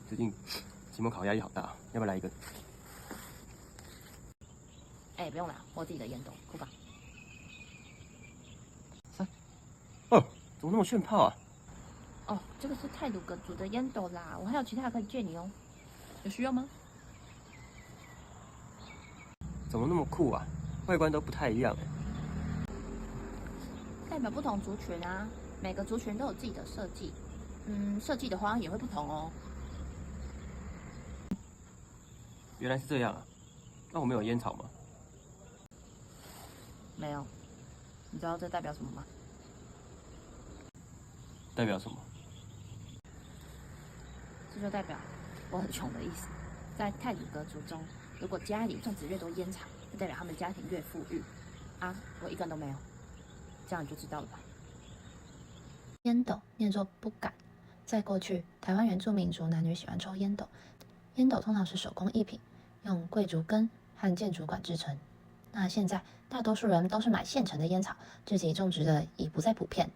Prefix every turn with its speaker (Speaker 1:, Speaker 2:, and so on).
Speaker 1: 最近期末考压力好大，要不要来一根？
Speaker 2: 不用啦，我自己的烟斗，哭吧。
Speaker 1: 哦，怎么那么炫炮啊？
Speaker 2: 哦，这个是泰鲁格族的烟斗啦，我还有其他的可以借你哦，有需要吗？
Speaker 1: 怎么那么酷啊？外观都不太一样哎。
Speaker 2: 代表不同族群啊，每个族群都有自己的设计，设计的花样也会不同哦。
Speaker 1: 原来是这样啊。那我们有烟草吗？
Speaker 2: 没有，你知道这代表什么吗？
Speaker 1: 代表什么？
Speaker 2: 这就代表我很穷的意思。在泰鲁格族中，如果家里种植越多烟草，就代表他们家庭越富裕。啊，我一根都没有，这样你就知道了吧。
Speaker 3: 烟斗念作不敢。在过去，台湾原住民族男女喜欢抽烟斗，烟斗通常是手工艺品，用桂竹根和箭竹管制成。那现在，大多数人都是买现成的烟草，自己种植的已不再普遍。